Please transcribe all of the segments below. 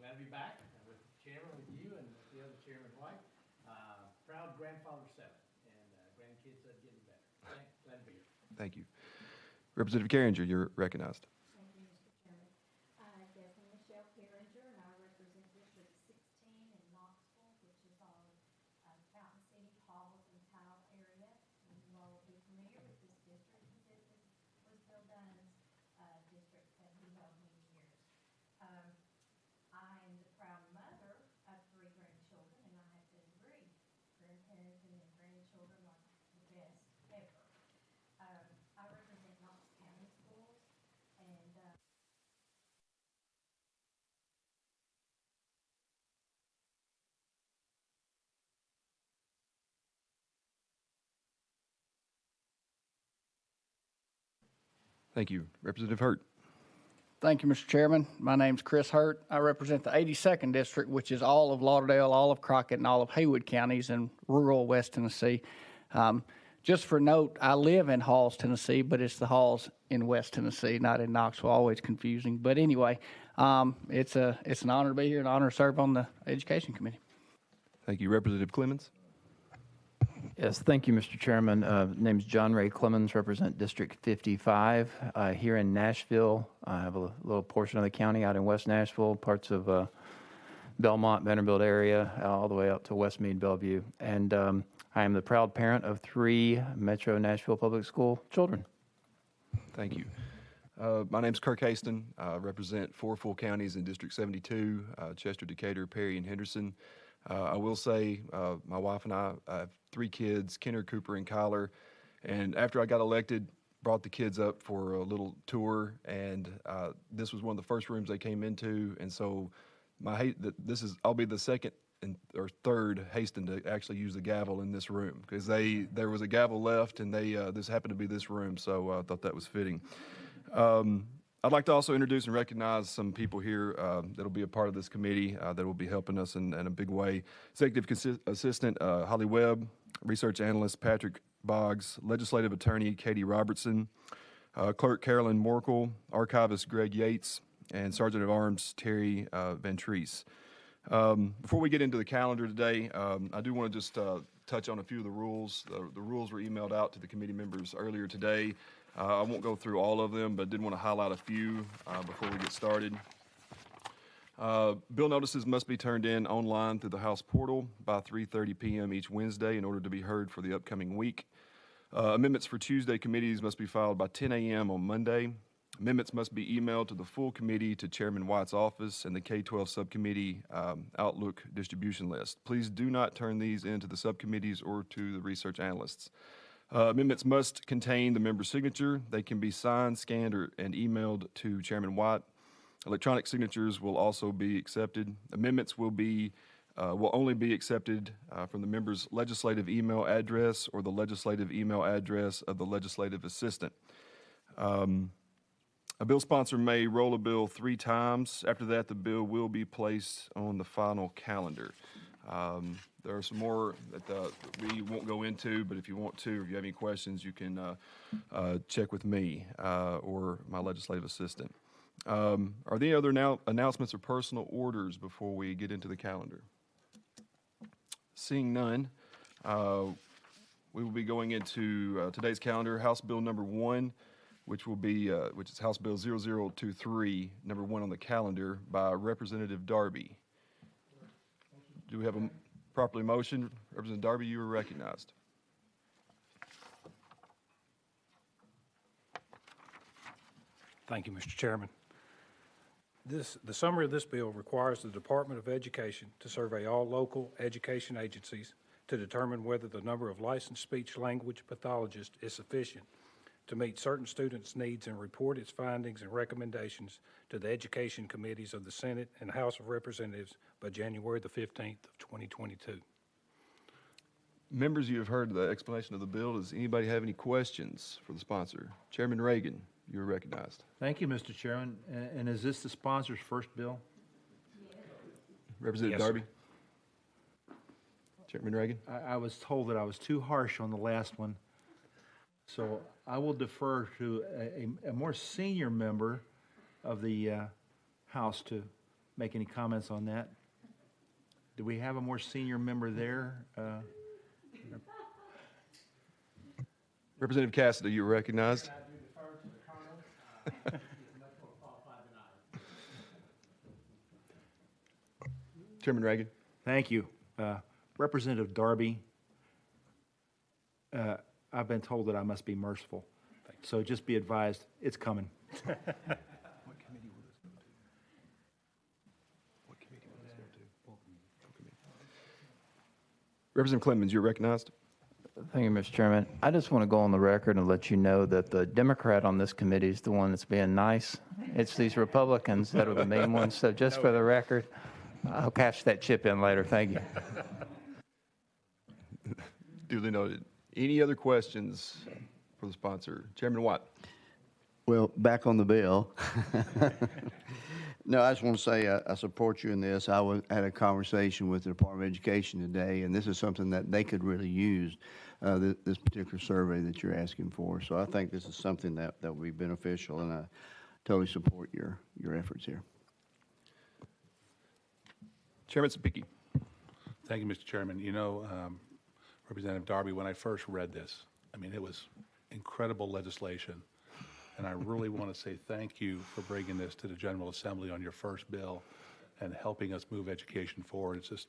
glad to be back with the chairman, with you, and with the other chairman, White. Proud grandfather 7, and grandkids are getting better. Glad to be here. Thank you. Representative Carringer, you're recognized. Thank you, Mr. Chairman. Desmond Michelle Carringer, and I represent District 16 in Knoxville, which is on Fountain City, Halls, and Tile area. And you all will be familiar with this district because it was Bill Dunn's district that he held many years. I am the proud mother of 3 grandchildren, and I have to agree, grandparenting and grandchildren are the best ever. I represent Knox County Schools, and Thank you. Representative Hurt. Thank you, Mr. Chairman. My name's Chris Hurt. I represent the 82nd District, which is all of Lauderdale, all of Crockett, and all of Haywood counties in rural West Tennessee. Just for note, I live in Halls, Tennessee, but it's the Halls in West Tennessee, not in Knoxville. Always confusing. But anyway, it's an honor to be here and an honor to serve on the Education Committee. Thank you. Representative Clemens. Yes, thank you, Mr. Chairman. Name's John Ray Clemens, represent District 55 here in Nashville. I have a little portion of the county out in West Nashville, parts of Belmont, Vanderbilt area, all the way up to Westmead, Bellevue. And I am the proud parent of 3 Metro Nashville Public School children. Thank you. My name's Kirk Haston. I represent 4 full counties in District 72, Chester, Decatur, Perry, and Henderson. I will say my wife and I have 3 kids, Kenner, Cooper, and Kyler. And after I got elected, brought the kids up for a little tour, and this was one of the first rooms they came into. And so I'll be the second or third Haston to actually use the gavel in this room, because there was a gavel left, and this happened to be this room, so I thought that was fitting. I'd like to also introduce and recognize some people here that will be a part of this committee that will be helping us in a big way. Executive Assistant Holly Webb, Research Analyst Patrick Boggs, Legislative Attorney Katie Robertson, Clerk Carolyn Morkel, Archivist Greg Yates, and Sergeant of Arms Terry Van Treese. Before we get into the calendar today, I do want to just touch on a few of the rules. The rules were emailed out to the committee members earlier today. I won't go through all of them, but did want to highlight a few before we get started. Bill notices must be turned in online through the House portal by 3:30 p.m. each Wednesday in order to be heard for the upcoming week. Amendments for Tuesday committees must be filed by 10 a.m. on Monday. Amendments must be emailed to the full committee, to Chairman White's office, and the K-12 Subcommittee Outlook distribution list. Please do not turn these into the subcommittees or to the research analysts. Amendments must contain the member's signature. They can be signed, scanned, and emailed to Chairman White. Electronic signatures will also be accepted. Amendments will only be accepted from the member's legislative email address or the legislative email address of the legislative assistant. A bill sponsor may roll a bill 3 times. After that, the bill will be placed on the final calendar. There are some more that we won't go into, but if you want to, if you have any questions, you can check with me or my legislative assistant. Are there any other announcements or personal orders before we get into the calendar? Seeing none, we will be going into today's calendar. House Bill number 1, which is House Bill 0023, number 1 on the calendar, by Representative Darby. Do we have a properly motion? Representative Darby, you are recognized. Thank you, Mr. Chairman. The summary of this bill requires the Department of Education to survey all local education agencies to determine whether the number of licensed speech-language pathologists is sufficient to meet certain students' needs and report its findings and recommendations to the education committees of the Senate and House of Representatives by January the 15th of 2022. Members, you have heard the explanation of the bill. Does anybody have any questions for the sponsor? Chairman Reagan, you are recognized. Thank you, Mr. Chairman. And is this the sponsor's first bill? yes. Representative Yes, Darby? sir. Chairman Reagan? I was told that I was too harsh on the last one, so I will defer to a more senior member of the House to make any comments on that. Do we have a more senior member there? Representative Cassidy, you are recognized. I do defer to the colonel. He's much more qualified than I am. Chairman Reagan. Thank you. Representative Darby, I've been told that I must be merciful. So just be advised, it's coming. What committee will this go to? What committee will this go to? Full committee. Representative Clemens, you're recognized. Thank you, Mr. Chairman. I just want to go on the record and let you know that the Democrat on this committee is the one that's being nice. It's these Republicans that are the main ones. So just for the record, I'll cash that chip in later. Thank you. Duly noted. Any other questions for the sponsor? Chairman Watt. Well, back on the bill. No, I just want to say I support you in this. Had a conversation with the Department of Education today, and this is something that they could really use, this particular survey that you're asking for. So I think this is something that will be beneficial, and I totally support your efforts here. Chairman Sapicki. Thank you, Mr. Chairman. You know, Representative Darby, when I first read this, I mean, it was incredible legislation. And I really want to say thank you for bringing this to the General Assembly on your first bill and helping us move education forward. It's just,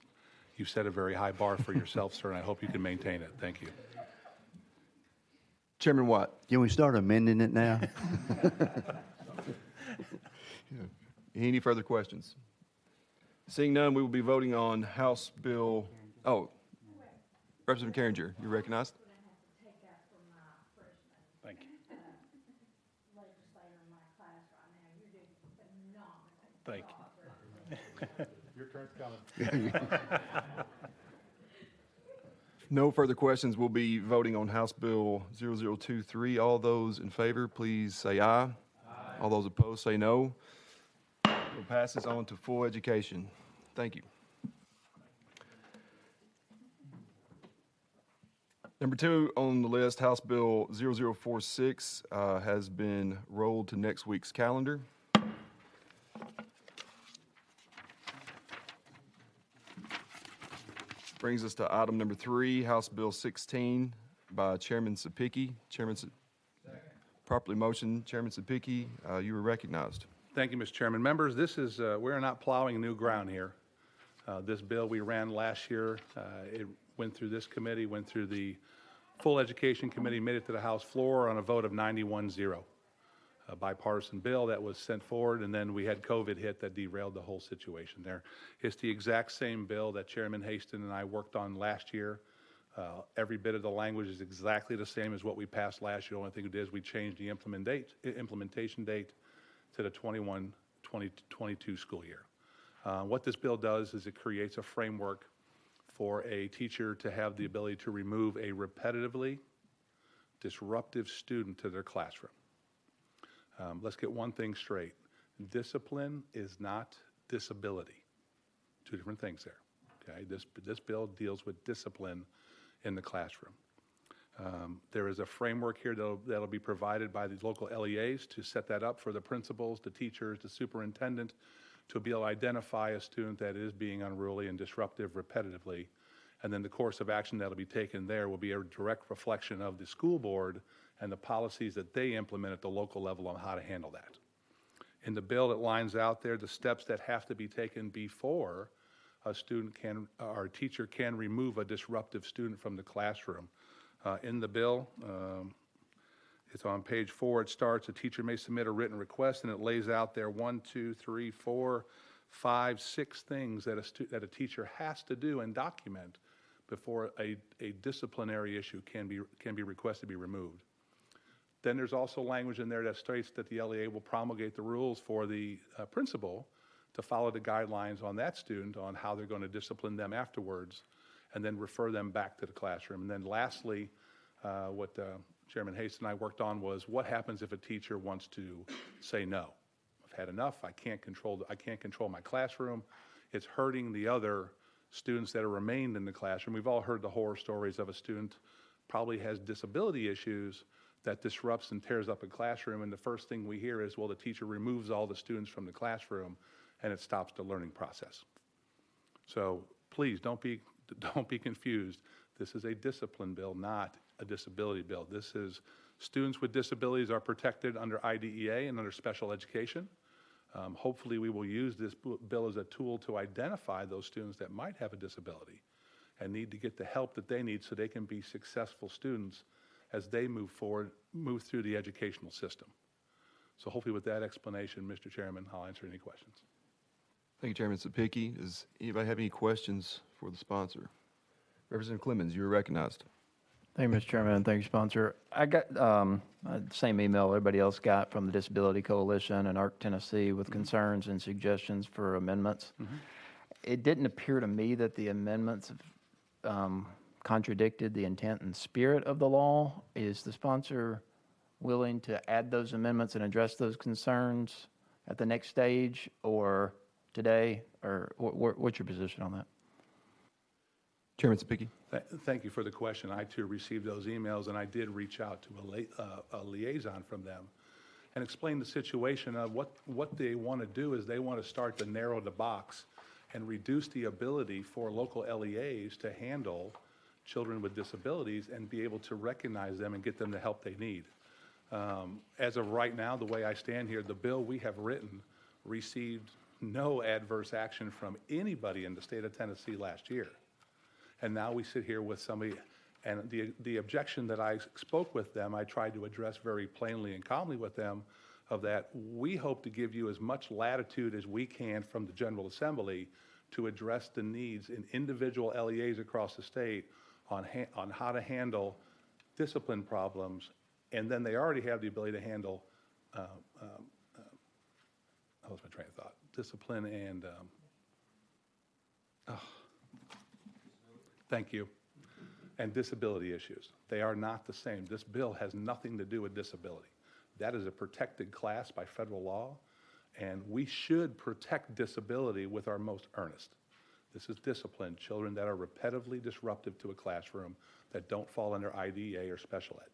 you've set a very high bar for yourself, sir, and I hope you can maintain it. Thank you. Chairman Watt. Can we start amending it now? Any further questions? Seeing none, we will be voting on House Bill. Oh, Representative Carringer, you're recognized. Thank you. Legislator in my class right now. You're doing phenomenal. Thank you. Your turn's coming. No further questions. We'll be voting on House Bill 0023. All those in favor, please say aye. Aye. All those opposed, say no. We'll pass this on to full education. Thank you. Number 2 on the list, House Bill 0046, has been rolled to next week's calendar. Brings us to item number 3, House Bill 16 by Chairman Sapicki. Properly motioned, Chairman Sapicki, you are recognized. Thank you, Mr. Chairman. Members, this is, we're not plowing new ground here. This bill we ran last year, it went through this committee, went through the Full Education Committee, made it to the House floor on a vote of 91-0. A bipartisan bill that was sent forward, and then we had COVID hit that derailed the whole situation there. It's the exact same bill that Chairman Haston and I worked on last year. Every bit of the language is exactly the same as what we passed last year. The only thing we did is we changed the implementation date to the 21-22 school year. What this bill does is it creates a framework for a teacher to have the ability to remove a repetitively disruptive student to their classroom. Let's get one thing straight. Discipline is not disability. Two different things there. Okay, this bill deals with discipline in the classroom. There is a framework here that'll be provided by the local LEAs to set that up for the principals, the teachers, the superintendent, to be able to identify a student that is being unruly and disruptive repetitively. And then the course of action that'll be taken there will be a direct reflection of the school board and the policies that they implement at the local level on how to handle that. In the bill, it lines out there the steps that have to be taken before a student can, or a teacher can remove a disruptive student from the classroom. In the bill, it's on page 4, it starts, a teacher may submit a written request, and it lays out there 1, 2, 3, 4, 5, 6 things that a teacher has to do and document before a disciplinary issue can be requested to be removed. Then there's also language in there that states that the LEA will promulgate the rules for the principal to follow the guidelines on that student on how they're going to discipline them afterwards, and then refer them back to the classroom. And then lastly, what Chairman Hayes and I worked on was what happens if a teacher wants to say no. I've had enough. I can't control my classroom. It's hurting the other students that have remained in the classroom. We've all heard the horror stories of a student probably has disability issues that disrupts and tears up a classroom, and the first thing we hear is, well, the teacher removes all the students from the classroom and it stops the learning process. So please don't be confused. This is a discipline bill, not a disability bill. This is students with disabilities are protected under IDEA and under special education. Hopefully we will use this bill as a tool to identify those students that might have a disability and need to get the help that they need so they can be successful students as they move through the educational system. So hopefully with that explanation, Mr. Chairman, I'll answer any questions. Thank you, Chairman Sapicki. Does anybody have any questions for the sponsor? Representative Clemens, you are recognized. Thank you, Mr. Chairman, and thank you, sponsor. I got the same email everybody else got from the Disability Coalition and ARC Tennessee with concerns and suggestions for amendments. It didn't appear to me that the amendments contradicted the intent and spirit of the law. Is the sponsor willing to add those amendments and address those concerns at the next stage or today? Or what's your position on that? Chairman Sapicki. Thank you for the question. I too received those emails, and I did reach out to a liaison from them and explain the situation of what they want to do is they want to start to narrow the box and reduce the ability for local LEAs to handle children with disabilities and be able to recognize them and get them the help they need. As of right now, the way I stand here, the bill we have written received no adverse action from anybody in the state of Tennessee last year. And now we sit here with somebody, and the objection that I spoke with them, I tried to address very plainly and calmly with them, of that we hope to give you as much latitude as we can from the General Assembly to address the needs in individual LEAs across the state on how to handle discipline problems, and then they already have the ability to handle, that was my train of thought, discipline and, thank you, and disability issues. They are not the same. This bill has nothing to do with disability. That is a protected class by federal law, and we should protect disability with our most earnest. This is discipline, children that are repetitively disruptive to a classroom that don't fall under IDEA or special ed.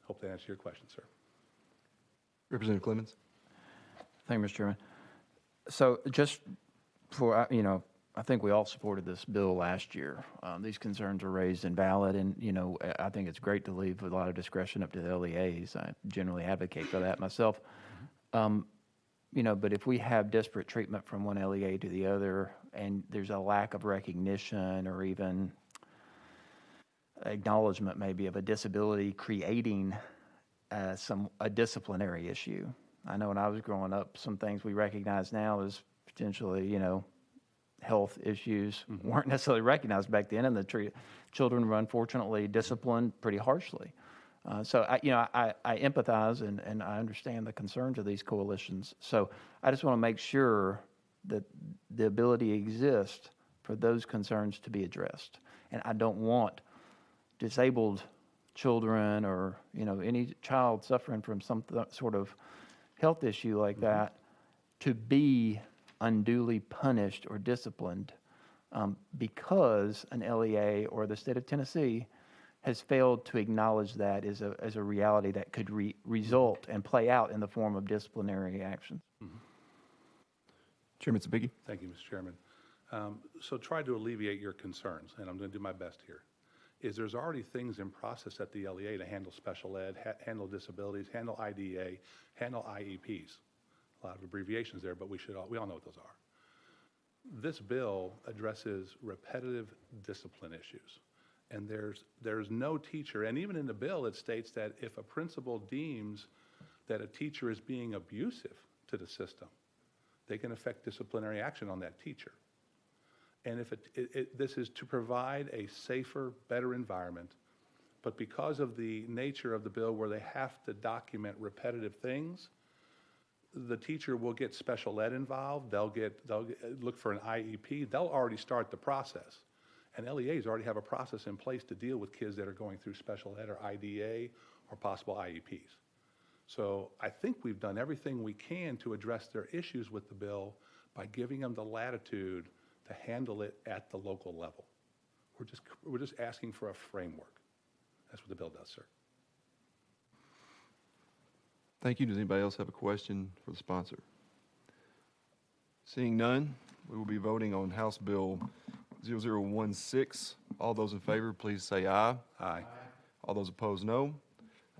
Hope that answers your question, sir. Representative Clemens. Thank you, Mr. Chairman. So just for, I think we all supported this bill last year. These concerns are raised and valid, and, I think it's great to leave a lot of discretion up to the LEAs. I generally advocate for that myself. But if we have disparate treatment from one LEA to the other, and there's a lack of recognition or even acknowledgement maybe of a disability creating a disciplinary issue. I know when I was growing up, some things we recognize now as potentially, health issues weren't necessarily recognized back then, and the children were unfortunately disciplined pretty harshly. So I empathize and I understand the concerns of these coalitions. So I just want to make sure that the ability exists for those concerns to be addressed. And I don't want disabled children or, any child suffering from some sort of health issue like that to be unduly punished or disciplined because an LEA or the state of Tennessee has failed to acknowledge that as a reality that could result and play out in the form of disciplinary action. Chairman Sapicki. Thank you, Mr. Chairman. So try to alleviate your concerns, and I'm going to do my best here. There's already things in process at the LEA to handle special ed, handle disabilities, handle IDEA, handle IEPs. A lot of abbreviations there, but we all know what those are. This bill addresses repetitive discipline issues. And there's no teacher, and even in the bill it states that if a principal deems that a teacher is being abusive to the system, they can effect disciplinary action on that teacher. And if this is to provide a safer, better environment, but because of the nature of the bill where they have to document repetitive things, the teacher will get special ed involved, they'll look for an IEP, they'll already start the process. And LEAs already have a process in place to deal with kids that are going through special ed or IDA or possible IEPs. So I think we've done everything we can to address their issues with the bill by giving them the latitude to handle it at the local level. We're just asking for a framework. That's what the bill does, sir. Thank you. Does anybody else have a question for the sponsor? Seeing none, we will be voting on House Bill 0016. All those in favor, please say aye. Aye. All those opposed, no.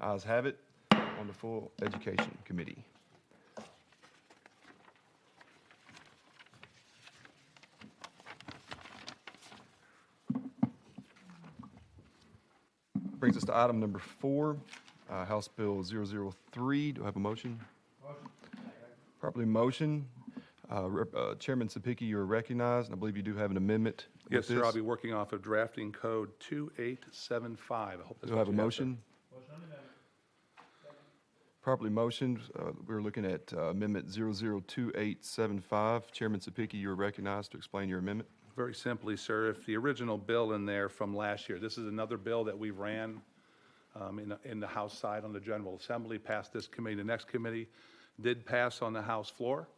Ayes have it. On to Full Education Committee. Brings us to item number 4, House Bill 003. Do I have a motion? Motion. Properly motion. Chairman Sapicki, you are recognized, and I believe you do have an amendment with Yes, sir, I'll this. be working off of drafting code 2875. I hope that's Do I what have a you sir. motion? Properly motioned. We're looking at Amendment 002875. Chairman Sapicki, you are recognized to explain your amendment. Very simply, sir, if the original bill in there from last year, this is another bill that we ran in the House side on the General Assembly, passed this committee, the next committee, did pass on the House floor.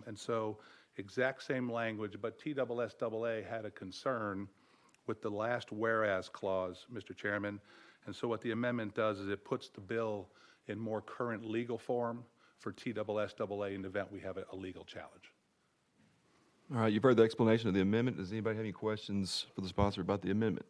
And so exact same language, but TSSAA had a concern with the last whereas clause, Mr. Chairman. And so what the amendment does is it puts the bill in more current legal form for TSSAA in the event we have a legal challenge. All right, you've heard the explanation of the amendment. Does anybody have any questions for the sponsor about the amendment?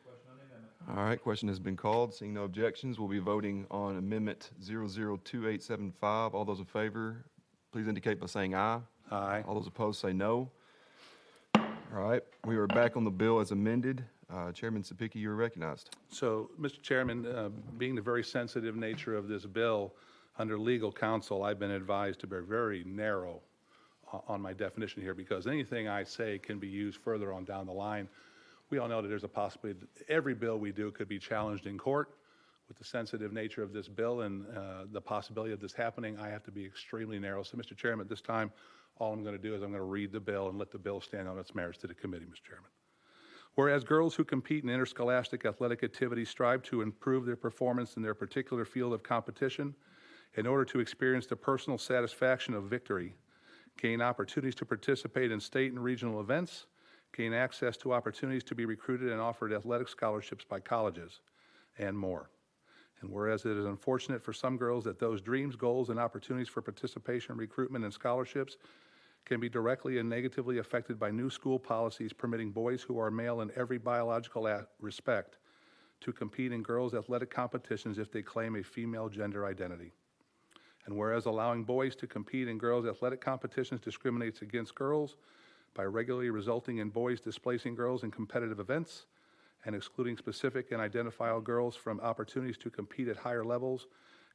Question on the amendment. All right, question has been called. Seeing no objections, we'll be voting on Amendment 002875. All those in favor, please indicate by saying aye. Aye. All those opposed say no. All right, we are back on the bill as amended. Chairman Sapicki, you're recognized. So, Mr. Chairman, being the very sensitive nature of this bill, under legal counsel, I've been advised to be very narrow on my definition here, because anything I say can be used further on down the line. We all know that there's a possibility that every bill we do could be challenged in court. With the sensitive nature of this bill and the possibility of this happening, I have to be extremely narrow. So, Mr. Chairman, at this time, all I'm going to do is I'm going to read the bill and let the bill stand on its merits to the committee, Mr. Chairman. Whereas girls who compete in interscholastic athletic activities strive to improve their performance in their particular field of competition in order to experience the personal satisfaction of victory, gain opportunities to participate in state and regional events, gain access to opportunities to be recruited and offered athletic scholarships by colleges, and more. And whereas it is unfortunate for some girls that those dreams, goals, and opportunities for participation, recruitment, and scholarships can be directly and negatively affected by new school policies permitting boys who are male in every biological respect to compete in girls' athletic competitions if they claim a female gender identity. And whereas allowing boys to compete in girls' athletic competitions discriminates against girls by regularly resulting in boys displacing girls in competitive events and excluding specific and identifiable girls from opportunities to compete at higher levels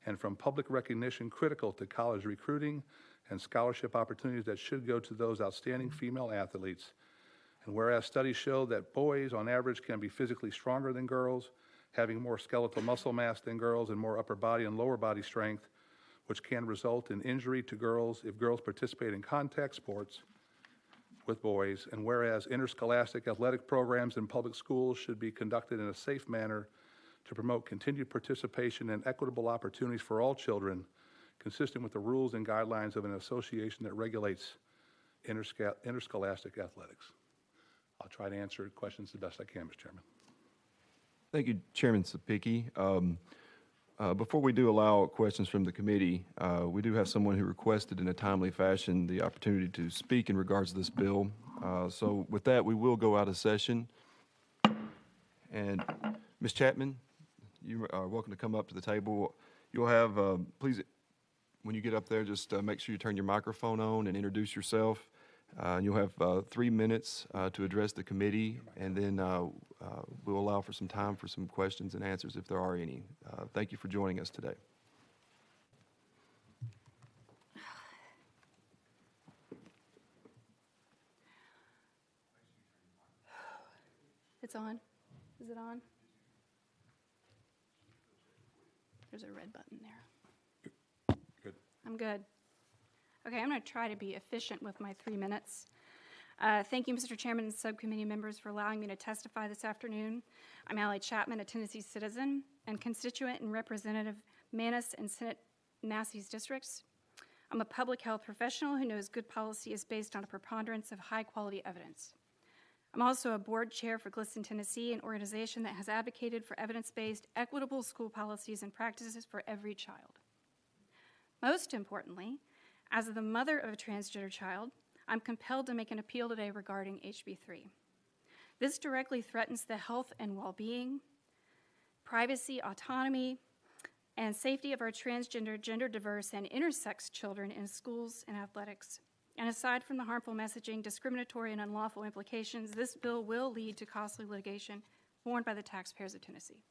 and from public recognition critical to college recruiting and scholarship opportunities that should go to those outstanding female athletes. And whereas studies show that boys on average can be physically stronger than girls, having more skeletal muscle mass than girls and more upper body and lower body strength, which can result in injury to girls if girls participate in contact sports with boys. And whereas interscholastic athletic programs in public schools should be conducted in a safe manner to promote continued participation and equitable opportunities for all children, consistent with the rules and guidelines of an association that regulates interscholastic athletics. I'll try to answer questions the best I can, Mr. Chairman. Thank you, Chairman Sapicki. Before we do allow questions from the committee, we do have someone who requested in a timely fashion the opportunity to speak in regards to this bill. So with that, we will go out of session. And Ms. Chapman, you are welcome to come up to the table. You'll have, please, when you get up there, just make sure you turn your microphone on and introduce yourself. And you'll have 3 minutes to address the committee, and then we'll allow for some time for some questions and answers if there are any. Thank you for joining us today. It's on? Is it on? There's a red button there. Good. I'm good. Okay, I'm going to try to be efficient with my 3 minutes. Thank you, Mr. Chairman and subcommittee members, for allowing me to testify this afternoon. I'm Allie Chapman, a Tennessee citizen and constituent and representative Manus and Senate Nassau's districts. I'm a public health professional who knows good policy is based on a preponderance of high-quality evidence. I'm also a board chair for GLSEN Tennessee, an organization that has advocated for evidence-based, equitable school policies and practices for every child. Most importantly, As the mother of a transgender child, I'm compelled to make an appeal today regarding HB 3. This directly threatens the health and well-being, privacy, autonomy, and safety of our transgender, gender diverse, and intersex children in schools and athletics. And aside from the harmful messaging, discriminatory, and unlawful implications, this bill will lead to costly litigation borne by the taxpayers of Tennessee.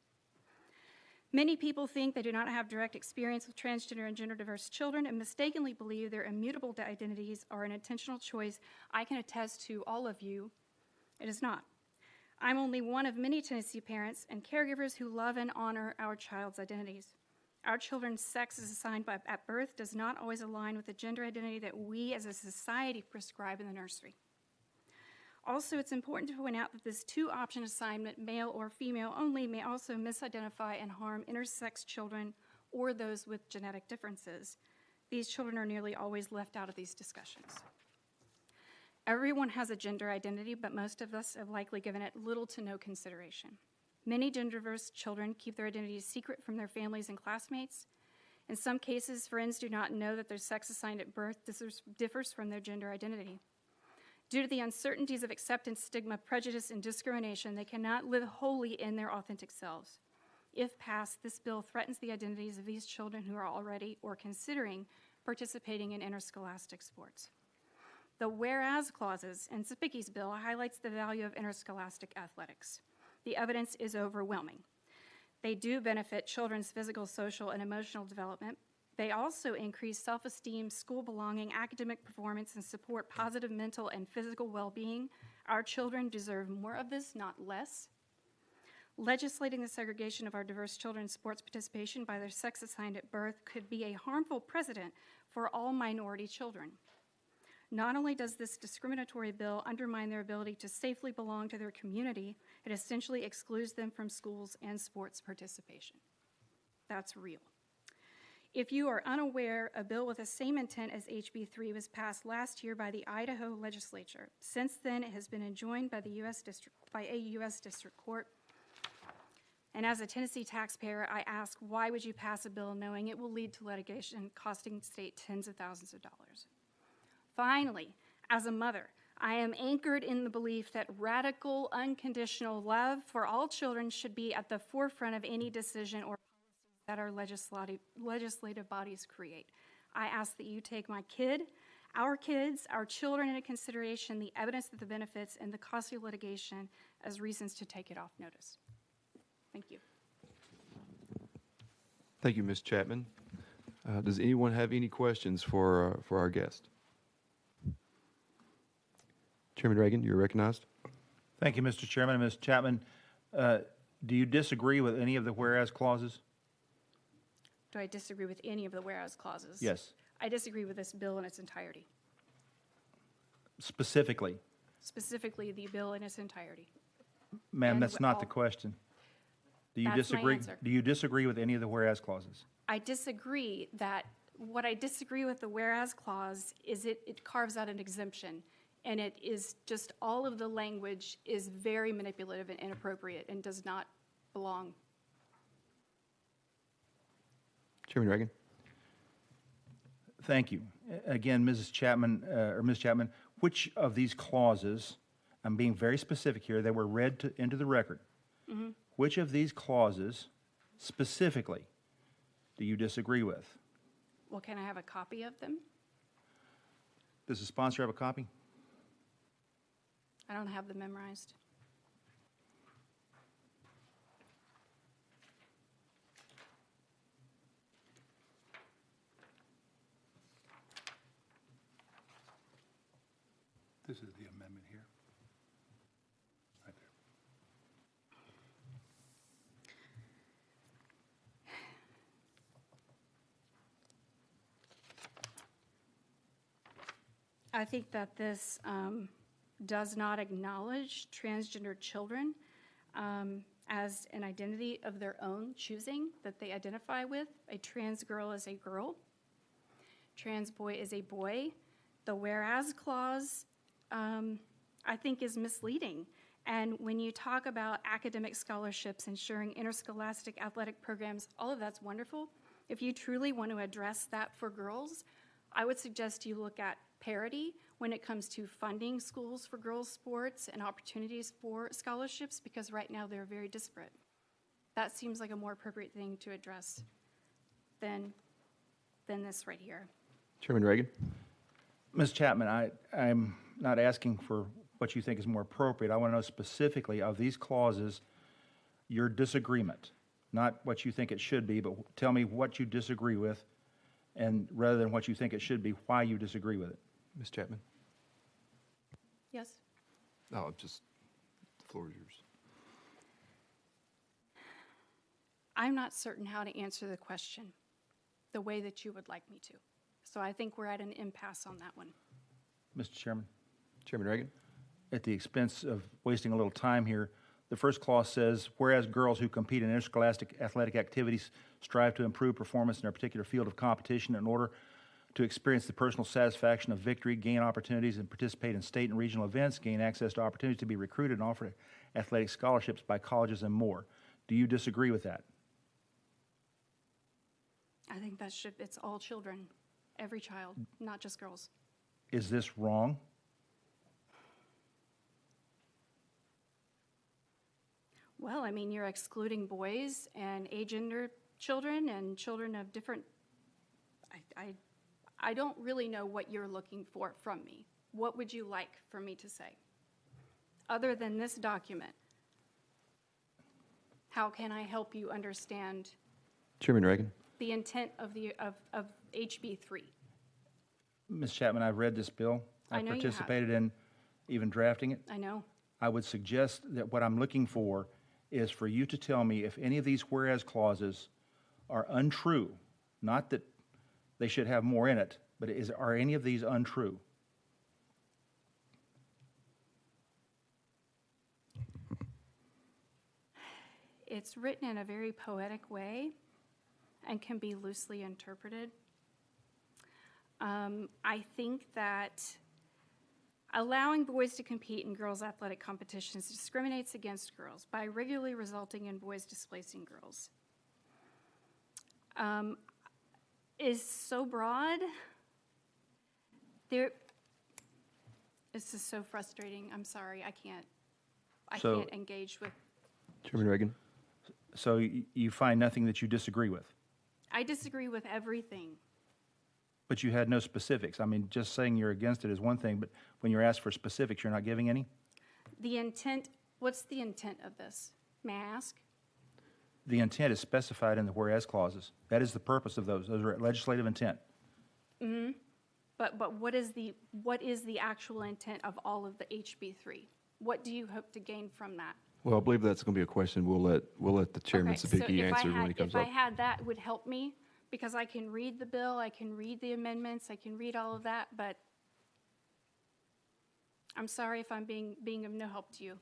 Many people think they do not have direct experience with transgender and gender diverse children and mistakenly believe their immutable identities are an intentional choice. I can attest to all of you, it is not. I'm only one of many Tennessee parents and caregivers who love and honor our child's identities. Our children's sex as assigned at birth does not always align with the gender identity that we as a society prescribe in the nursery. Also, it's important to point out that this two-option assignment, male or female only, may also misidentify and harm intersex children or those with genetic differences. These children are nearly always left out of these discussions. Everyone has a gender identity, but most of us have likely given it little to no consideration. Many gender-diverse children keep their identities secret from their families and classmates. In some cases, friends do not know that their sex assigned at birth differs from their gender identity. Due to the uncertainties of acceptance, stigma, prejudice, and discrimination, they cannot live wholly in their authentic selves. If passed, this bill threatens the identities of these children who are already or considering participating in interscholastic sports. The whereas clauses in Subcommittee's bill highlights the value of interscholastic athletics. The evidence is overwhelming. They do benefit children's physical, social, and emotional development. They also increase self-esteem, school belonging, academic performance, and support positive mental and physical well-being. Our children deserve more of this, not less. Legislating the segregation of our diverse children's sports participation by their sex assigned at birth could be a harmful precedent for all minority children. Not only does this discriminatory bill undermine their ability to safely belong to their community, it essentially excludes them from schools and sports participation. That's real. If you are unaware, a bill with the same intent as HB 3 was passed last year by the Idaho legislature. Since then, it has been enjoined by a U.S. district court. And as a Tennessee taxpayer, I ask, why would you pass a bill knowing it will lead to litigation costing the state tens of thousands of dollars? Finally, as a mother, I am anchored in the belief that radical, unconditional love for all children should be at the forefront of any decision or policies that our legislative bodies create. I ask that you take my kid, our kids, our children into consideration, the evidence of the benefits and the costly litigation as reasons to take it off notice. Thank you. Thank you, Ms. Chapman. Does anyone have any questions for our guest? Chairman Reagan, you're recognized. Thank you, Mr. Chairman. Ms. Chapman, do you disagree with any of the whereas clauses? Do I disagree with any of the whereas clauses? Yes. I disagree with this bill in its entirety. Specifically? Specifically, the bill in its entirety. Ma'am, And that's not the question. Do you That's my disagree? answer. Do you disagree with any of the whereas clauses? I disagree that, what I disagree with the whereas clause is it carves out an exemption. And it is just, all of the language is very manipulative and inappropriate and does not belong. Chairman Reagan. Thank you. Again, Mrs. Chapman, or Ms. Chapman, which of these clauses, I'm being very specific here, they were read into the record. Mm-hmm. Which of these clauses specifically do you disagree with? Well, can I have a copy of them? Does the sponsor have a copy? I don't have them memorized. This is the amendment here. Right there. I think that this does not acknowledge transgender children as an identity of their own choosing that they identify with. A trans girl is a girl. Trans boy is a boy. The whereas clause, I think, is misleading. And when you talk about academic scholarships, ensuring interscholastic athletic programs, all of that's wonderful. If you truly want to address that for girls, I would suggest you look at parity when it comes to funding schools for girls' sports and opportunities for scholarships, because right now they're very disparate. That seems like a more appropriate thing to address than this right here. Chairman Reagan? Ms. Chapman, I'm not asking for what you think is more appropriate. I want to know specifically of these clauses, your disagreement, not what you think it should be, but tell me what you disagree with, and rather than what you think it should be, why you disagree with it. Ms. Chapman? Yes? Oh, just, the floor is yours. I'm not certain how to answer the question the way that you would like me to. So I think we're at an impasse on that one. Mr. Chairman, Chairman Reagan? at the expense of wasting a little time here, the first clause says, whereas girls who compete in interscholastic athletic activities strive to improve performance in their particular field of competition in order to experience the personal satisfaction of victory, gain opportunities, and participate in state and regional events, gain access to opportunities to be recruited and offered athletic scholarships by colleges and more. Do you disagree with that? I think it's all children, every child, not just girls. Is this wrong? Well, I mean, you're excluding boys and agender children and children of different, I don't really know what you're looking for from me. What would you like for me to say? Other than this document, how can I help you understand Chairman Reagan? the intent of HB 3? Ms. Chapman, I've read this bill. I know you have. participated in even drafting it. I know. I would suggest that what I'm looking for is for you to tell me if any of these whereas clauses are untrue, not that they should have more in it, but are any of these untrue? It's written in a very poetic way and can be loosely interpreted. I think that allowing boys to compete in girls' athletic competitions discriminates against girls by regularly resulting in boys displacing girls. Is so broad. This is so frustrating. I'm sorry, I can't engage with. Chairman Reagan? So you find nothing that you disagree with? I disagree with everything. But you had no specifics. I mean, just saying you're against it is one thing, but when you're asked for specifics, you're not giving any? The intent, what's the intent of this? May I ask? The intent is specified in the whereas clauses. That is the purpose of those. Those are legislative intent. Mm-hmm. But what is the actual intent of all of the HB 3? What do you hope to gain from that? Well, I believe that's going to be a question we'll let the Chairman Okay, so Sapicki answer when he comes if up. I had that, it would help me, because I can read the bill, I can read the amendments, I can read all of that, but I'm sorry if I'm being of no help to you.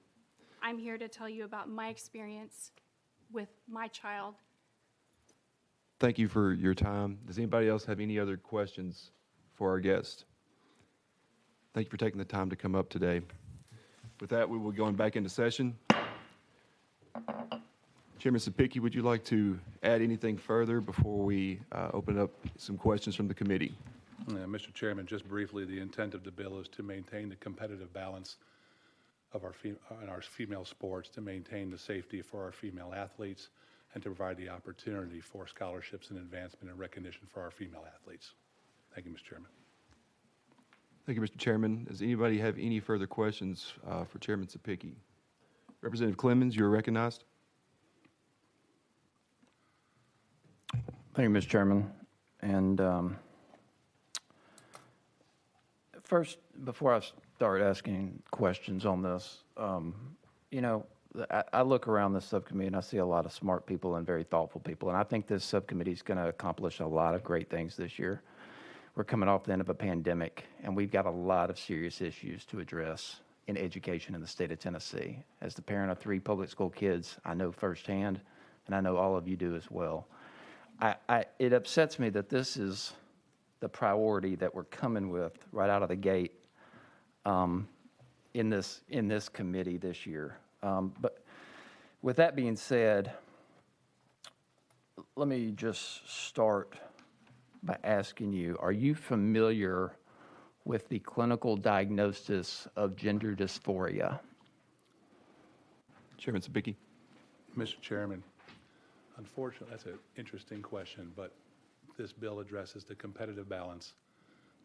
I'm here to tell you about my experience with my child. Thank you for your time. Does anybody else have any other questions for our guest? Thank you for taking the time to come up today. With that, we will be going back into session. Chairman Sapicki, would you like to add anything further before we open up some questions from the committee? Mr. Chairman, just briefly, the intent of the bill is to maintain the competitive balance of our female sports, to maintain the safety for our female athletes, and to provide the opportunity for scholarships and advancement and recognition for our female athletes. Thank you, Mr. Chairman. Thank you, Mr. Chairman. Does anybody have any further questions for Chairman Sapicki? Representative Clemens, you are recognized. Thank you, Mr. Chairman. And first, before I start asking questions on this, you know, I look around this subcommittee and I see a lot of smart people and very thoughtful people. And I think this subcommittee is going to accomplish a lot of great things this year. We're coming off the end of a pandemic, and we've got a lot of serious issues to address in education in the state of Tennessee. As the parent of 3 public school kids, I know firsthand, and I know all of you do as well. It upsets me that this is the priority that we're coming with right out of the gate in this committee this year. But with that being said, let me just start by asking you, are you familiar with the clinical diagnosis of gender dysphoria? Chairman Sabicki. Mr. Chairman, unfortunately, that's an interesting question, but this bill addresses the competitive balance,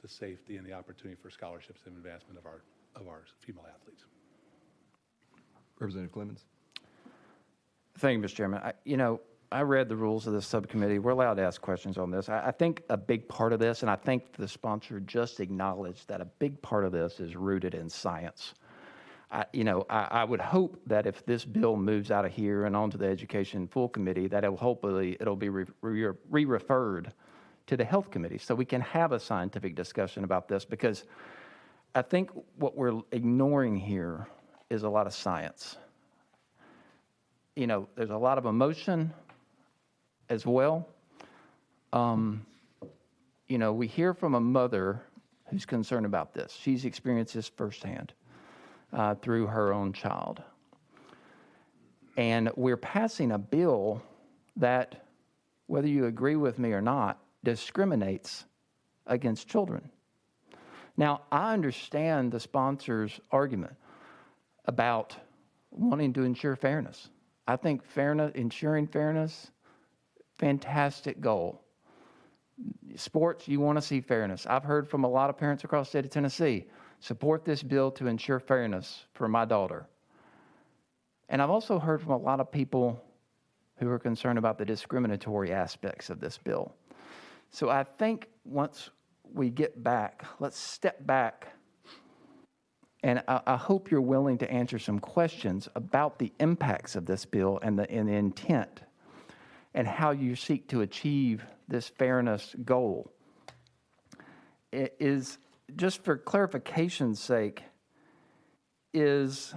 the safety, and the opportunity for scholarships and advancement of our female athletes. Representative Clemens. Thank you, Mr. Chairman. I read the rules of this subcommittee. We're allowed to ask questions on this. I think a big part of this, and I think the sponsor just acknowledged that a big part of this is rooted in science. I would hope that if this bill moves out of here and onto the Education Full Committee, that it'll be re-referred to the Health Committee so we can have a scientific discussion about this, because I think what we're ignoring here is a lot of science. There's a lot of emotion as well. We hear from a mother who's concerned about this. She's experienced this firsthand through her own child. And we're passing a bill that, whether you agree with me or not, discriminates against children. Now, I understand the sponsor's argument about wanting to ensure fairness. I think ensuring fairness, fantastic goal. Sports, you want to see fairness. I've heard from a lot of parents across the state of Tennessee, support this bill to ensure fairness for my daughter. And I've also heard from a lot of people who are concerned about the discriminatory aspects of this bill. So I think once we get back, let's step back, and I hope you're willing to answer some questions about the impacts of this bill and the intent and how you seek to achieve this fairness goal. It is, just for clarification's sake, is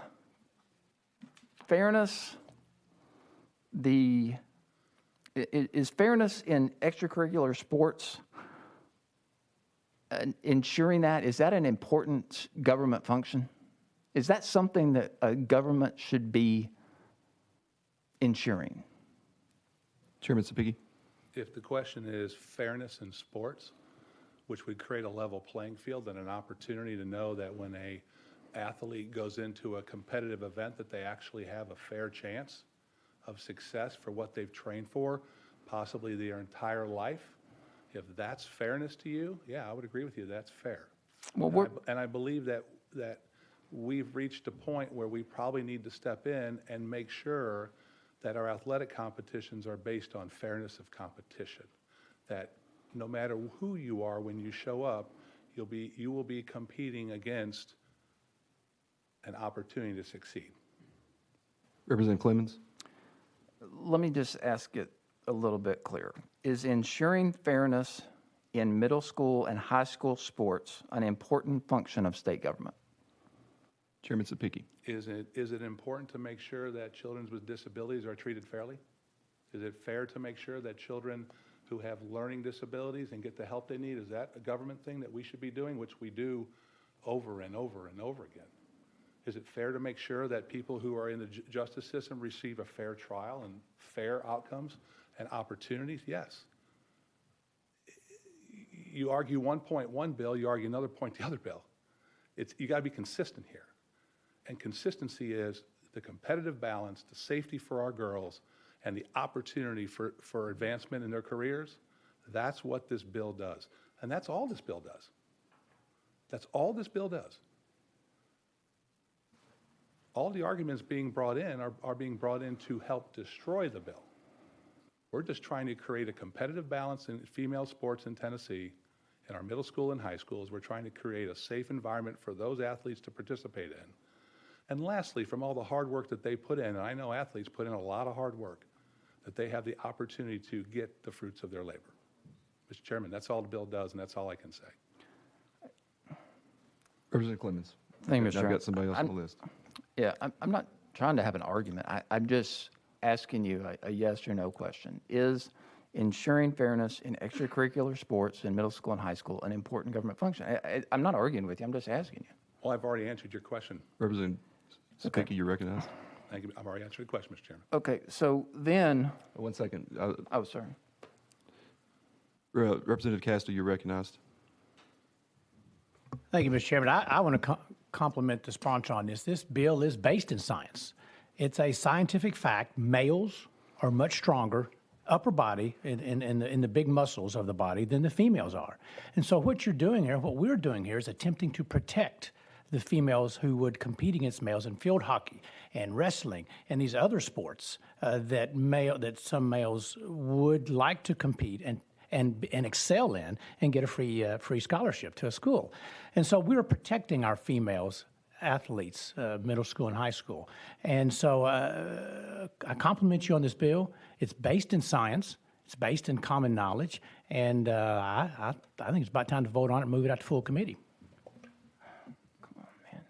fairness is fairness in extracurricular sports, ensuring that, is that an important government function? Is that something that a government should be ensuring? Chairman Sabicki. If the question is fairness in sports, which would create a level playing field and an opportunity to know that when a athlete goes into a competitive event that they actually have a fair chance of success for what they've trained for, possibly their entire life. If that's fairness to you, yeah, I would agree with you. That's fair. Well, and I believe that we've reached a point where we probably need to step in and make sure that our athletic competitions are based on fairness of competition. That no matter who you are when you show up, you will be competing against an opportunity to succeed. Representative Clemens. let me just ask it a little bit clearer. Is ensuring fairness in middle school and high school sports an important function of state government? Chairman Sapicki. Is it important to make sure that children with disabilities are treated fairly? Is it fair to make sure that children who have learning disabilities and get the help they need, is that a government thing that we should be doing, which we do over and over and over again? Is it fair to make sure that people who are in the justice system receive a fair trial and fair outcomes and opportunities? Yes. You argue one point one bill, you argue another point the other bill. You got to be consistent here. And consistency is the competitive balance, the safety for our girls, and the opportunity for advancement in their careers. That's what this bill does. And that's all this bill does. That's all this bill does. All the arguments being brought in are being brought in to help destroy the bill. We're just trying to create a competitive balance in female sports in Tennessee, in our middle school and high schools. We're trying to create a safe environment for those athletes to participate in. And lastly, from all the hard work that they put in, and I know athletes put in a lot of hard work, that they have the opportunity to get the fruits of their labor. Mr. Chairman, that's all the bill does, and that's all I can say. Representative Clemens. Thank you, Mr. I've Chairman. got somebody else on the list. Yeah, I'm not trying to have an argument. I'm just asking you a yes or no question. Is ensuring fairness in extracurricular sports in middle school and high school an important government function? I'm not arguing with you. I'm just asking you. Well, I've already answered your question. Representative Sapicki, Okay. you're recognized. Thank you. I've already answered the question, Mr. Chairman. Okay, so then, 1 second. oh, sorry. Representative Castle, you're recognized. Thank you, Mr. Chairman. I want to compliment the sponsor on this. This bill is based in science. It's a scientific fact. Males are much stronger upper body in the big muscles of the body than the females are. And so what you're doing here, what we're doing here is attempting to protect the females who would compete against males in field hockey and wrestling and these other sports that some males would like to compete and excel in and get a free scholarship to a school. And so we're protecting our females athletes, middle school and high school. And so I compliment you on this bill. It's based in science. It's based in common knowledge. And I think it's about time to vote on it and move it out to full committee. Come on, man.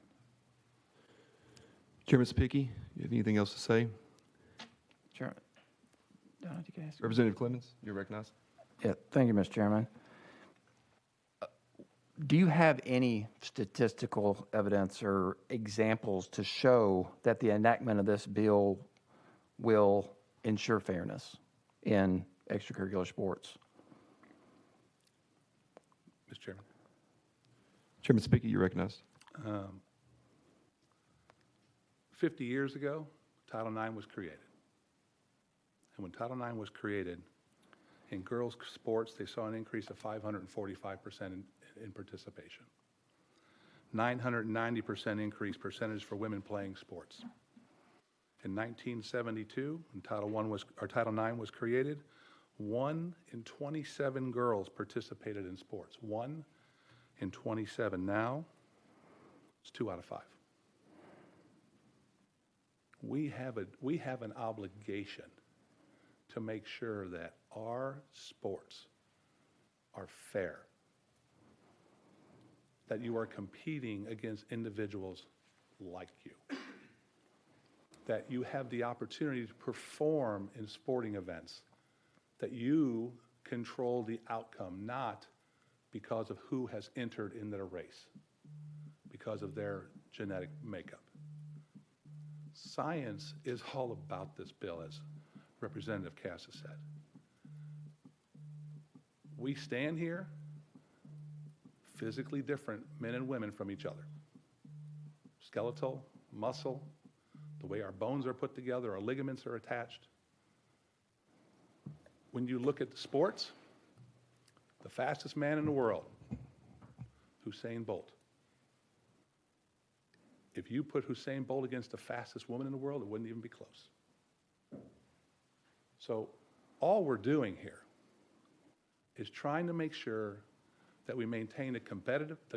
Chairman Sapicki, you have anything else to say? Chairman, Donna, you can ask. Representative Clemens, you're recognized. Yeah, thank you, Mr. Chairman. Do you have any statistical evidence or examples to show that the enactment of this bill will ensure fairness in extracurricular sports? Mr. Chairman. Chairman Sapicki, you're recognized. 50 years ago, Title IX was created. And when Title IX was created, in girls' sports, they saw an increase of 545% in participation. 990% increase percentage for women playing sports. In 1972, when Title IX was created, 1 in 27 girls participated in sports. 1 in 27. Now, it's 2 out of 5. We have an obligation to make sure that our sports are fair, that you are competing against individuals like you, that you have the opportunity to perform in sporting events, that you control the outcome, not because of who has entered in their race, because of their genetic makeup. Science is all about this bill, as Representative Cass has said. We stand here physically different men and women from each other. Skeletal, muscle, the way our bones are put together, our ligaments are attached. When you look at the sports, the fastest man in the world, Usain Bolt. If you put Usain Bolt against the fastest woman in the world, it wouldn't even be close. So all we're doing here is trying to make sure that we maintain the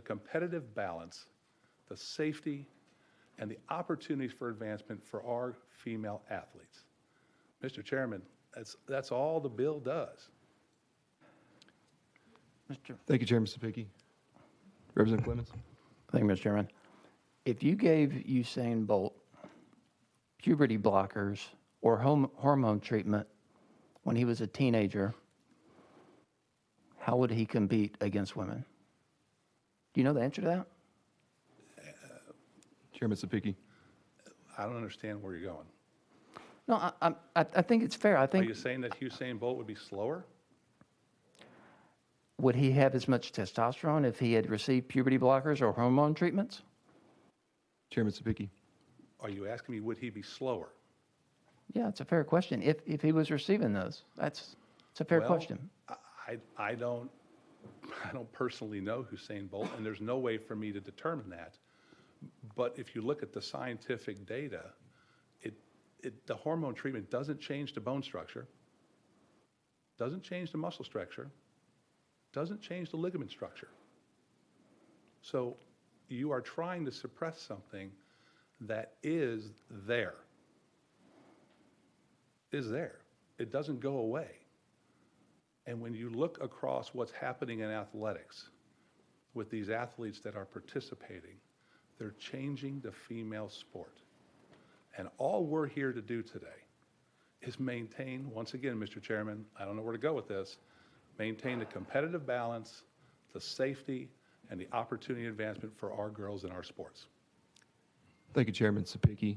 competitive balance, the safety, and the opportunities for advancement for our female athletes. Mr. Chairman, that's all the bill does. Thank you, Chairman Sapicki. Representative Clemens. Thank you, Mr. Chairman. If you gave Usain Bolt puberty blockers or hormone treatment when he was a teenager, how would he compete against women? Do you know the answer to that? Chairman Sapicki. I don't understand where you're going. No, I think it's fair. I Are think. you saying that Usain Bolt would be slower? Would he have as much testosterone if he had received puberty blockers or hormone treatments? Chairman Sapicki. Are you asking me, would he be slower? Yeah, it's a fair question. If he was receiving those, it's a fair Well, question. I don't personally know Usain Bolt, and there's no way for me to determine that. But if you look at the scientific data, the hormone treatment doesn't change the bone structure, doesn't change the muscle structure, doesn't change the ligament structure. So you are trying to suppress something that is there. It doesn't go away. And when you look across what's happening in athletics with these athletes that are participating, they're changing the female sport. And all we're here to do today is maintain, once again, Mr. Chairman, I don't know where to go with this, maintain the competitive balance, the safety, and the opportunity advancement for our girls in our sports. Thank you, Chairman Sapicki.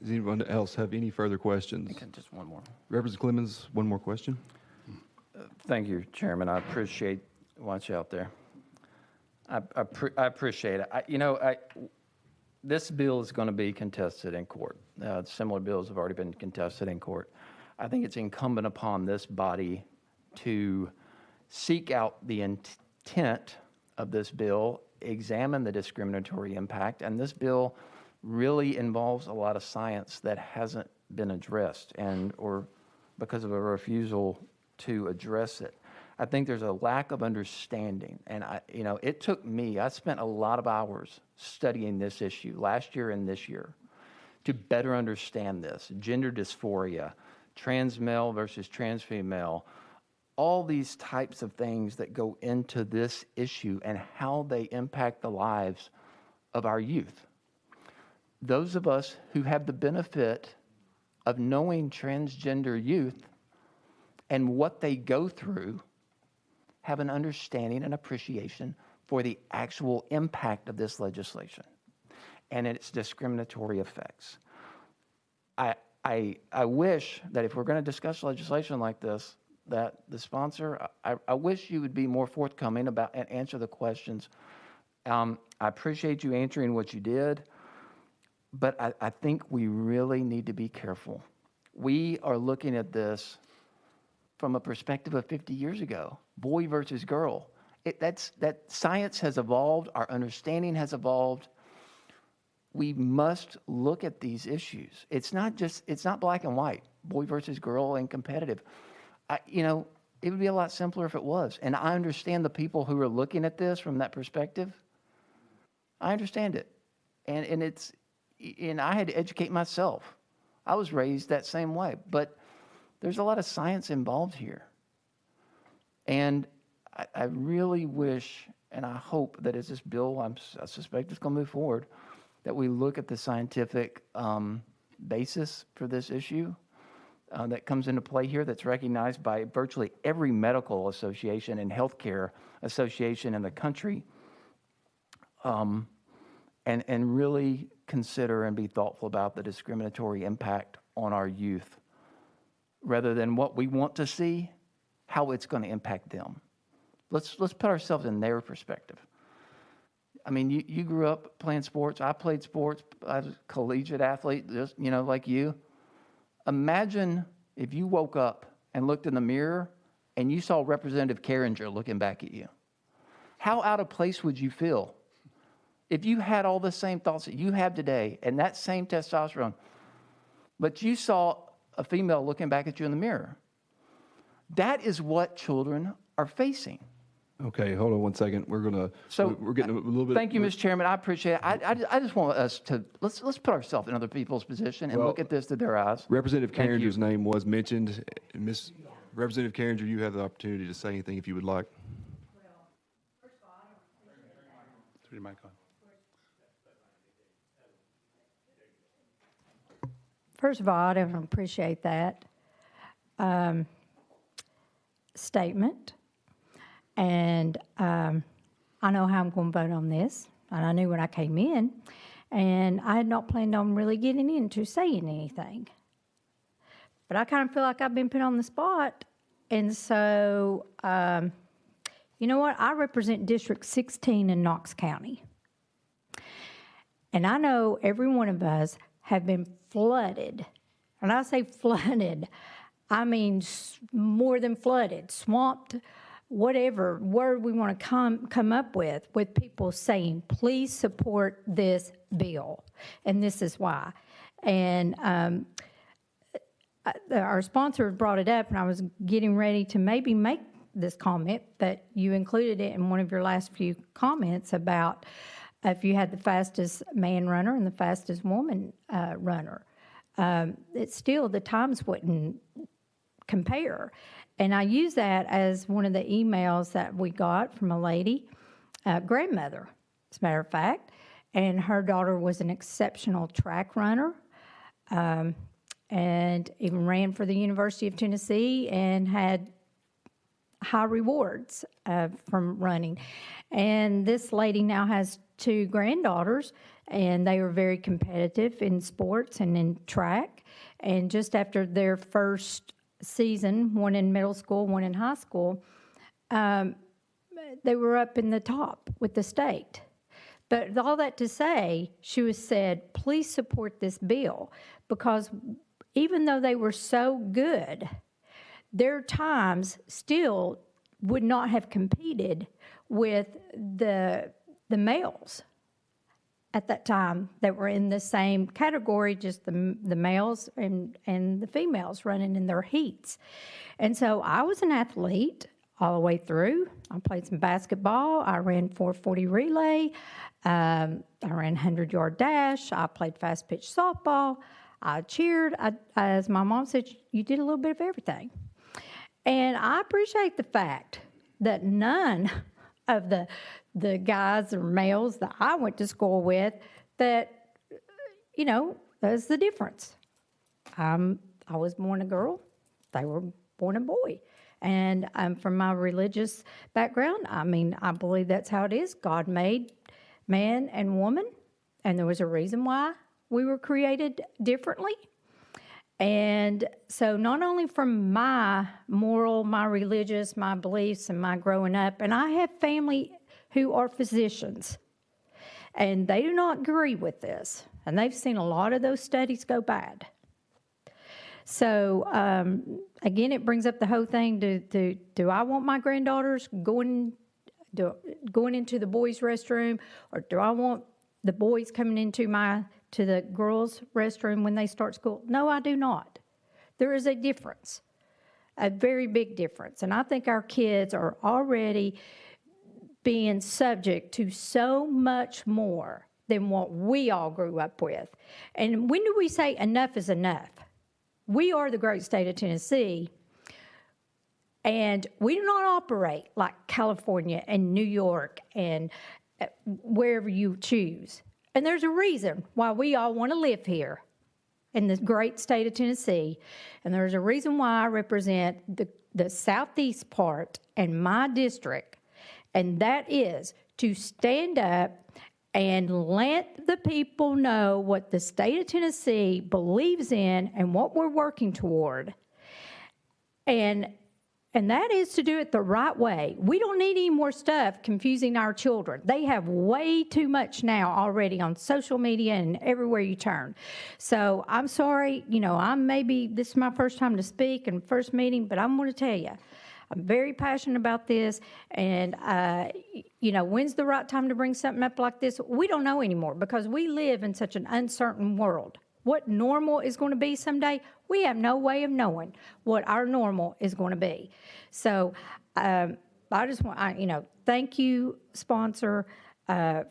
Does anyone else have any further questions? Just one more. Representative Clemens, one more question. Thank you, Chairman. I appreciate, watch out there. I appreciate it. This bill is going to be contested in court. Similar bills have already been contested in court. I think it's incumbent upon this body to seek out the intent of this bill, examine the discriminatory impact, and this bill really involves a lot of science that hasn't been addressed or because of a refusal to address it. I think there's a lack of understanding, and it took me, I spent a lot of hours studying this issue last year and this year to better understand this. Gender dysphoria, trans male versus trans female, all these types of things that go into this issue and how they impact the lives of our youth. Those of us who have the benefit of knowing transgender youth and what they go through have an understanding and appreciation for the actual impact of this legislation and its discriminatory effects. I wish that if we're going to discuss legislation like this, that the sponsor, I wish you would be more forthcoming about and answer the questions. I appreciate you answering what you did, but I think we really need to be careful. We are looking at this from a perspective of 50 years ago, boy versus girl. That science has evolved, our understanding has evolved. We must look at these issues. It's not black and white, boy versus girl and competitive. It would be a lot simpler if it was. And I understand the people who are looking at this from that perspective. I understand it. And I had to educate myself. I was raised that same way, but there's a lot of science involved here. And I really wish and I hope that as this bill, I suspect it's going to move forward, that we look at the scientific basis for this issue that comes into play here, that's recognized by virtually every medical association and healthcare association in the country, and really consider and be thoughtful about the discriminatory impact on our youth, rather than what we want to see, how it's going to impact them. Let's put ourselves in their perspective. I mean, you grew up playing sports. I played sports. I was a collegiate athlete, just, like you. Imagine if you woke up and looked in the mirror and you saw Representative Carringer looking back at you. How out of place would you feel if you had all the same thoughts that you have today and that same testosterone, but you saw a female looking back at you in the mirror? That is what children are facing. Okay, hold on one second. We're getting a little bit. Thank you, Mr. Chairman. I appreciate it. I just want us to let's put ourselves in other people's position and look at this through their eyes. Representative Carringer's name was mentioned. Representative Carringer, you have the opportunity to say anything if you would like. Well, first of all, I don't appreciate that. Turn your mic on. First of all, I don't appreciate that statement. And I know how I'm going to vote on this. And I knew when I came in. And I had not planned on really getting into saying anything. But I kind of feel like I've been put on the spot. And so, you know what? I represent District 16 in Knox County. And I know every one of us have been flooded. And I say flooded, I mean more than flooded, swamped, whatever word we want to come up with people saying, please support this bill. And this is why. And our sponsor brought it up, and I was getting ready to maybe make this comment, but you included it in one of your last few comments about if you had the fastest man runner and the fastest woman runner. It's still, the times wouldn't compare. And I use that as one of the emails that we got from a lady, grandmother, as a matter of fact, and her daughter was an exceptional track runner, and even ran for the University of Tennessee and had high rewards from running. And this lady now has 2 granddaughters, and they were very competitive in sports and in track. And just after their first season, one in middle school, one in high school, they were up in the top with the state. But all that to say, she was said, please support this bill, because even though they were so good, their times still would not have competed with the males at that time that were in the same category, just the males and the females running in their heats. And so I was an athlete all the way through. I played some basketball. I ran 440 relay. I ran 100-yard dash. I played fast pitch softball. I cheered. As my mom said, you did a little bit of everything. And I appreciate the fact that none of the guys or males that I went to school with, that, you know, that's the difference. I was born a girl. They were born a boy. And from my religious background, I mean, I believe that's how it is. God made man and woman, and there was a reason why we were created differently. And so not only from my moral, my religious, my beliefs, and my growing up, and I have family who are physicians, and they do not agree with this, and they've seen a lot of those studies go bad. So, again, it brings up the whole thing, do I want my granddaughters going into the boys' restroom, or do I want the boys coming into to the girls' restroom when they start school? No, I do not. There is a difference, a very big difference. And I think our kids are already being subject to so much more than what we all grew up with. And when do we say enough is enough? We are the great state of Tennessee, and we do not operate like California and New York and wherever you choose. And there's a reason why we all want to live here in the great state of Tennessee. And there's a reason why I represent the southeast part in my district, and that is to stand up and let the people know what the state of Tennessee believes in and what we're working toward. And that is to do it the right way. We don't need any more stuff confusing our children. They have way too much now already on social media and everywhere you turn. So I'm sorry, you know, this is my first time to speak and first meeting, but I'm going to tell you, I'm very passionate about this, and, you know, when's the right time to bring something up like this? We don't know anymore, because we live in such an uncertain world. What normal is going to be someday, we have no way of knowing what our normal is going to be. So I just want, thank you, sponsor,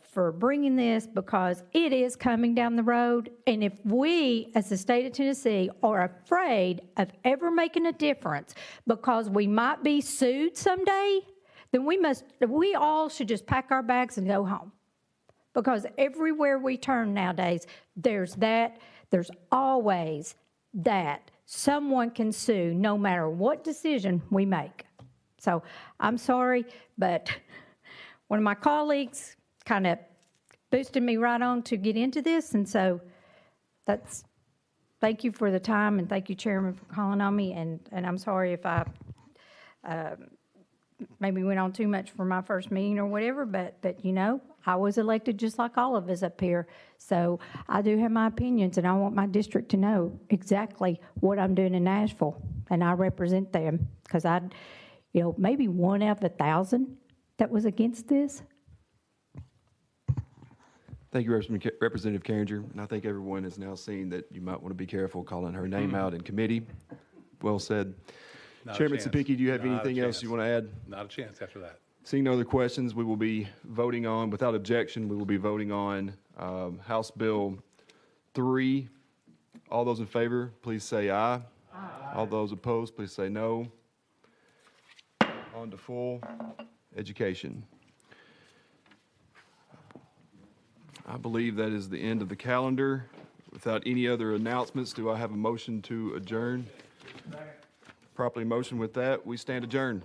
for bringing this, because it is coming down the road. And if we, as the state of Tennessee, are afraid of ever making a difference because we might be sued someday, then we all should just pack our bags and go home. Because everywhere we turn nowadays, there's always that someone can sue no matter what decision we make. So I'm sorry, but one of my colleagues kind of boosted me right on to get into this, and so thank you for the time, and thank you, Chairman, for calling on me, and I'm sorry if I maybe went on too much for my first meeting or whatever, but you know, I was elected just like all of us up here, so I do have my opinions, and I want my district to know exactly what I'm doing in Nashville, and I represent them, because maybe 1 out of 1,000 that was against this. Thank you, Representative Carringer. And I think everyone has now seen that you might want to be careful calling her name out in committee. Well said. Chairman Sapicki, do you have anything else you want to add? Not a chance after that. Seeing no other questions, we will be voting on, without objection, we will be voting on House Bill 3. All those in favor, please say aye. Aye. All those opposed, please say no. On to full education. I believe that is the end of the calendar. Without any other announcements, do I have a motion to adjourn? Properly motion with that, we stand adjourned.